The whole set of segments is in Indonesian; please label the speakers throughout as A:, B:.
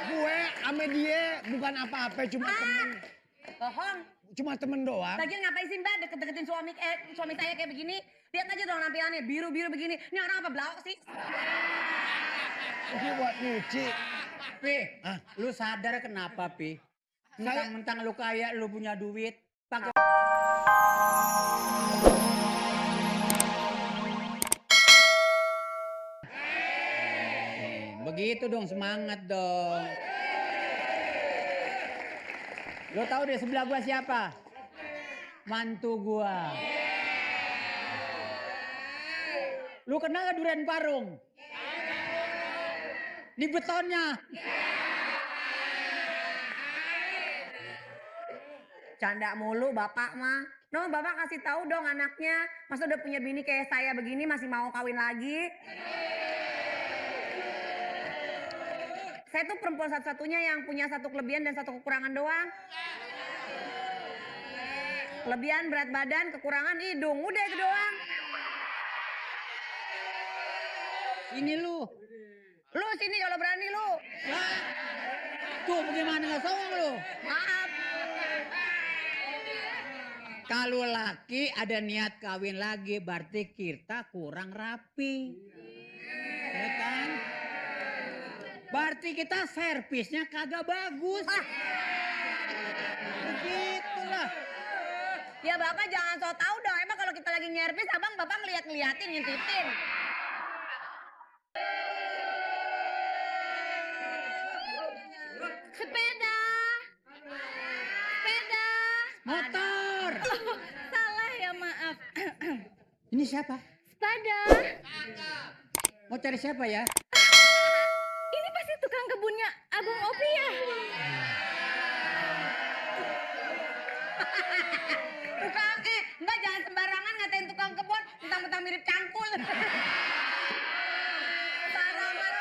A: Gue sama dia bukan apa-apa, cuma temen.
B: Bohong.
A: Cuma temen doang.
B: Lagian ngapain sih Mbak deket-deketin suami saya kayak begini? Lihat aja dong nampilannya, biru-biru begini. Ini orang apa blau sih?
A: Ini buat nyuci.
C: Pi, lu sadar kenapa, Pi? Mentang-mentang lu kaya, lu punya duit. Pakai begitu dong, semangat dong. Lo tahu deh sebelah gua siapa? Mantu gua. Lu kenal gak durian parung? Di betonnya.
B: Canda mulu bapak mah. No, bapak kasih tahu dong anaknya. Masa udah punya bini kayak saya begini masih mau kawin lagi? Saya tuh perempuan satu-satunya yang punya satu kelebihan dan satu kekurangan doang. Kelebihan berat badan, kekurangan hidung. Udah itu doang.
C: Ini lu.
B: Lu sini kalau berani lu.
C: Tuh bagaimana gak songong lu?
B: Maaf.
C: Kalau laki ada niat kawin lagi berarti kita kurang rapi. Ya kan? Berarti kita servisnya kagak bagus. Begitulah.
B: Ya bapak jangan so tau dong. Emang kalau kita lagi nyervis abang bapak ngeliat-ngeliatin ngintipin. Sepeda. Sepeda.
C: Motor.
B: Salah ya maaf.
C: Ini siapa?
B: Sepeda.
C: Mau cari siapa ya?
B: Ini pasti tukang kebunnya Abang Opi ya? Tukang, Mbak jangan sembarangan ngatain tukang kebun, mentang-mentang mirip cangkul. Sembarangan.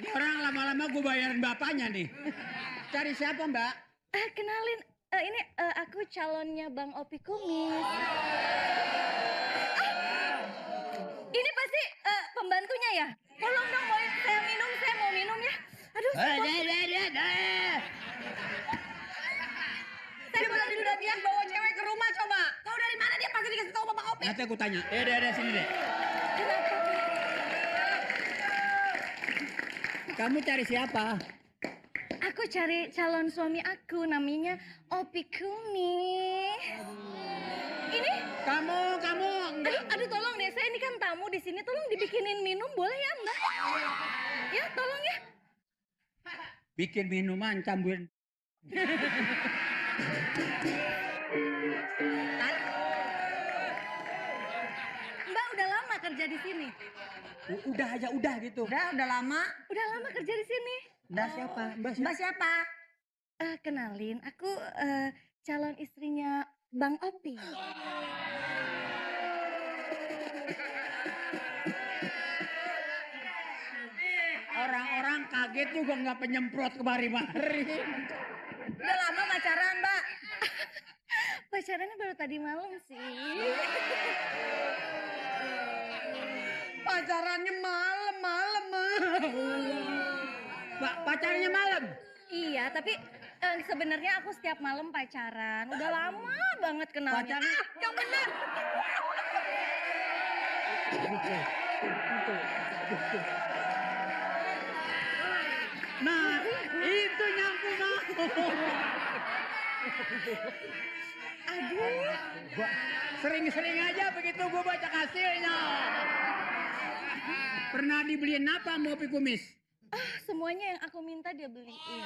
C: Ini orang lama-lama gue bayarin bapaknya nih. Cari siapa Mbak?
D: Kenalin, ini aku calonnya Bang Opi Kumis. Ini pasti pembantunya ya? Tolong dong, saya mau minum ya. Aduh,
B: Saya malah diludahin bawa cewek ke rumah coba. Kau dari mana dia pasti dikasih tahu Bapak Opi?
C: Nanti aku tanya. Sini deh.
D: kenapa?
C: Kamu cari siapa?
D: Aku cari calon suami aku, namanya Opi Kumis. Ini?
C: Kamu.
D: Aduh, tolong deh, saya ini kan tamu di sini, tolong dibikinin minum, boleh ya Mbak? Ya, tolong ya.
C: Bikin minuman campurin.
D: Mbak udah lama kerja di sini?
C: Udah gitu.
B: Udah lama.
D: Udah lama kerja di sini?
C: Mbak siapa?
B: Mbak siapa?
D: Kenalin, aku calon istrinya Bang Opi.
C: Orang-orang kaget juga nggak penyemprot kemari-mari.
B: Udah lama pacaran Mbak?
D: Pacarannya baru tadi malam sih.
B: Pacarannya malam.
C: Pacarnya malam?
D: Iya, tapi sebenarnya aku setiap malam pacaran. Udah lama banget kenalnya.
C: Pacarnya?
B: Yang benar.
C: Nah, itu nyambung aku.
D: Aduh.
C: Sering-sering aja begitu gue baca hasilnya. Pernah dibeliin apa mau Opi Kumis?
D: Semuanya yang aku minta dia beliin.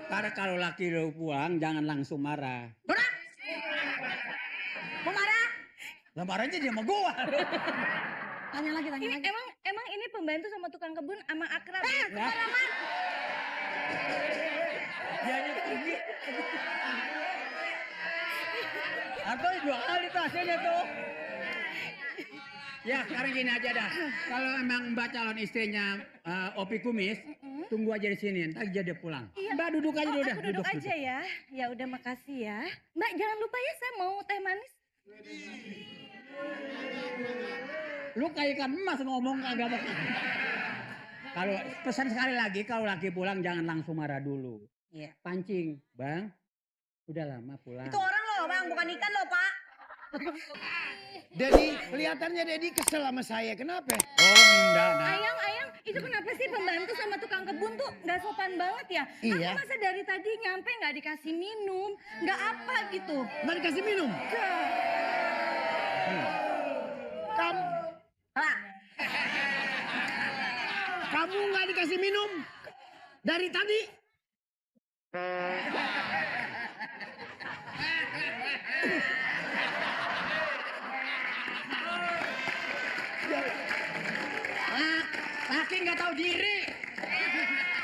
C: Karena kalau laki lo pulang jangan langsung marah.
B: Marah? Mau marah?
C: Lah marahnya dia sama gua.
B: Tanya lagi.
D: Emang ini pembantu sama tukang kebun ama akrab.
B: Sembarangan.
C: Dianya pergi. Atau 2 kali tuh hasilnya tuh. Ya sekarang gini aja dah. Kalau emang Mbak calon istrinya Opi Kumis, Tunggu aja di sini, ntar aja dia pulang.
D: Iya.
C: Mbak duduk aja
D: Oh,
C: udah.
D: aku duduk aja ya. Ya udah makasih ya. Mbak jangan lupa ya saya mau teh manis.
C: Lu kayak ikan emas ngomong kagak bakal. Kalau pesan sekali lagi, kalau laki pulang jangan langsung marah dulu.
B: Iya.
C: Pancing, Bang. Udah lama pulang.
B: Itu orang loh bang, bukan ikan loh pak.
A: Dedi, kelihatannya Dedi kesel sama saya. Kenapa?
C: Oh, enggak, nah.
D: Ayang, itu kenapa sih pembantu sama tukang kebun tuh nggak sopan banget ya?
A: Iya.
D: Aku masa dari tadi nyampe nggak dikasih minum, nggak apa gitu.
A: Nggak dikasih minum. Kamu,
B: Lah,
A: kamu nggak dikasih minum dari tadi.
C: Laki nggak tahu diri.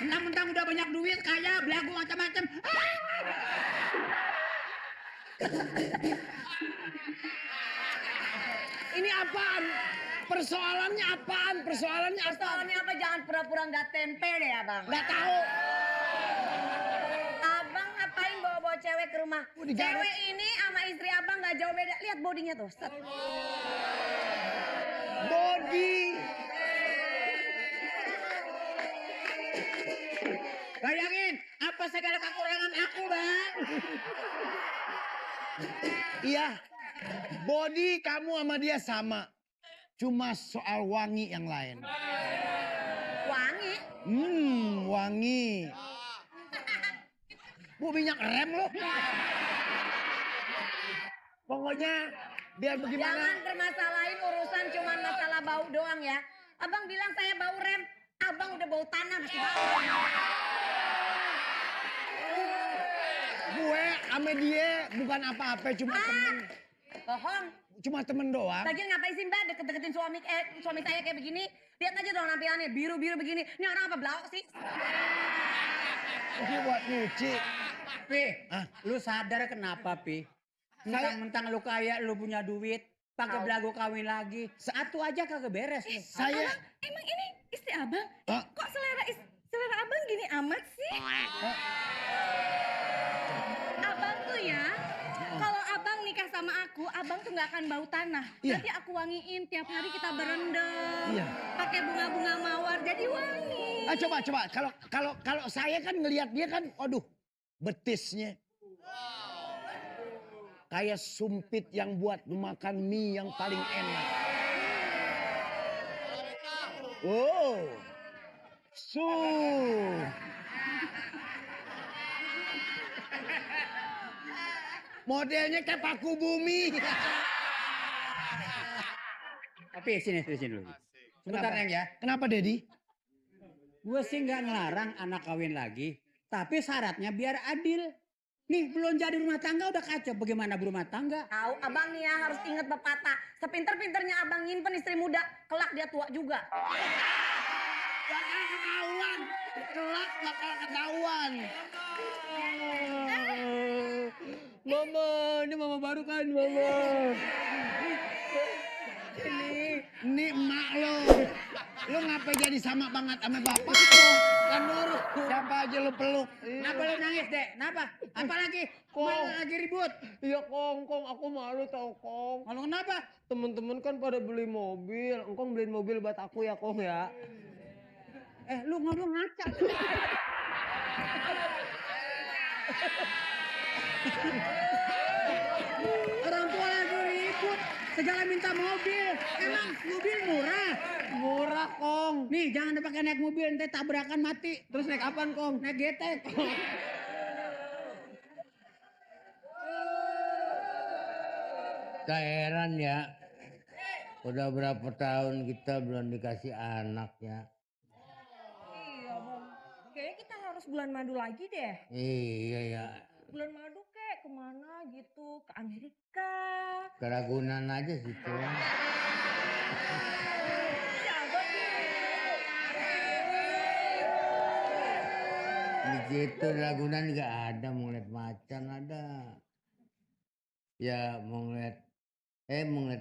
C: Mentang-mentang udah banyak duit, kaya, belagu macam-macam.
A: Ini apaan? Persoalannya apaan? Persoalannya apaan?
B: persoalannya apa? Jangan pura-pura nggak tempe deh abang.
A: Nggak tahu.
B: Abang ngapain bawa-bawa cewek ke rumah?
A: Digaruk.
B: Cewek ini sama istri abang nggak jauh beda. Lihat bodinya tuh. Set.
A: Body.
C: Bayangin, apa segala kekurangan aku, Bang?
A: Iya. Body kamu sama dia sama. Cuma soal wangi yang lain.
B: Wangi.
A: Wangi. Bu minyak rem lo. Pokoknya biar
B: Jangan
A: bagaimana.
B: permasalahin urusan cuma masalah bau doang ya. Abang bilang saya bau rem. Abang udah bau tanah masih bau.
A: Gue sama dia bukan apa-apa, cuma temen.
B: Bohong.
A: Cuma temen doang.
B: Lagian ngapain sih mbak deket-deketin suami saya kayak begini? Lihat aja dong nampilannya biru-biru begini. Ini orang apa blau sih?
A: Ini buat nyuci.
C: Pi,
A: Ah.
C: lu sadar kenapa, Pi? Mentang-mentang lu kaya, lu punya duit, pakai belagu kawin lagi. Satu aja kagak beres lu.
A: Saya.
D: Emang ini istri abang?
A: Ah.
D: Kok selera abang gini amat sih? Abang tuh ya, kalau abang nikah sama aku, abang tuh nggak akan bau tanah.
A: Iya.
D: Nanti aku wangiin tiap hari kita berendam.
A: Iya.
D: Pakai bunga-bunga mawar jadi wangi.
A: Coba. Kalau saya kan ngelihat dia kan, aduh, betisnya. Kayak sumpit yang buat makan mie yang paling enak. Oh. Modelnya kayak paku bumi.
C: Tapi sini dulu. Sebentar,
A: Kenapa?
C: Neng ya.
A: Kenapa, Dedi?
C: Gue sih nggak ngelarang anak kawin lagi. Tapi syaratnya biar adil. Nih belum jadi rumah tangga udah kacau. Bagaimana berumah tangga?
B: Tahu abang nih ya harus inget pepatah. Sepinter-pinternya abang nyimpen istri muda, kelak dia tua juga.
A: Bakal ketahuan. Kelak bakal ketahuan. Mama, ini mama baru kan, mama. Ini emak lo. Lo ngapa jadi sama banget sama bapak lo? Kan nurut. Siapa aja lo peluk.
C: Kenapa lu nangis, Dek? Kenapa? Apalagi?
A: Kong.
C: Lagi ribut.
E: Iya Kong, aku malu tau Kong.
C: Kalau kenapa?
E: Temen-temen kan pada beli mobil. Engkong beliin mobil buat aku ya Kong ya.
C: Lu ngomong ngaca. Orang tua lagi ribut. Segala minta mobil. Emang mobil murah?
E: Murah Kong.
C: Nih jangan dipakai naik mobil, nanti tabrakan mati.
E: Terus naik apaan Kong?
C: Naik getek.
F: Kita heran ya. Udah berapa tahun kita belum dikasih anak ya.
B: Iya bang. Kayaknya kita harus bulan madu lagi deh.
F: Iya ya.
B: Bulan madu kek kemana gitu? Ke Amerika.
F: Ke Ragunan aja situ. Di situ Ragunan nggak ada, mau ngeliat macan ada. Ya mau ngeliat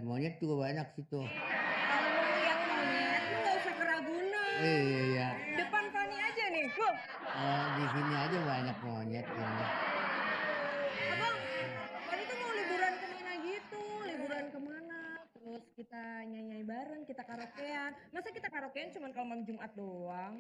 F: monyet juga banyak situ.
B: Kalau yang monyet lu gak usah ke Ragunan.
F: Iya.
B: Depan Fani aja nih.
F: Di sini aja banyak monyet ini.
B: Abang, tadi tuh mau liburan kemana gitu? Liburan kemana? Terus kita nyanyi bareng, kita karaokean. Masa kita karaokean cuma kalau malam Jumat doang?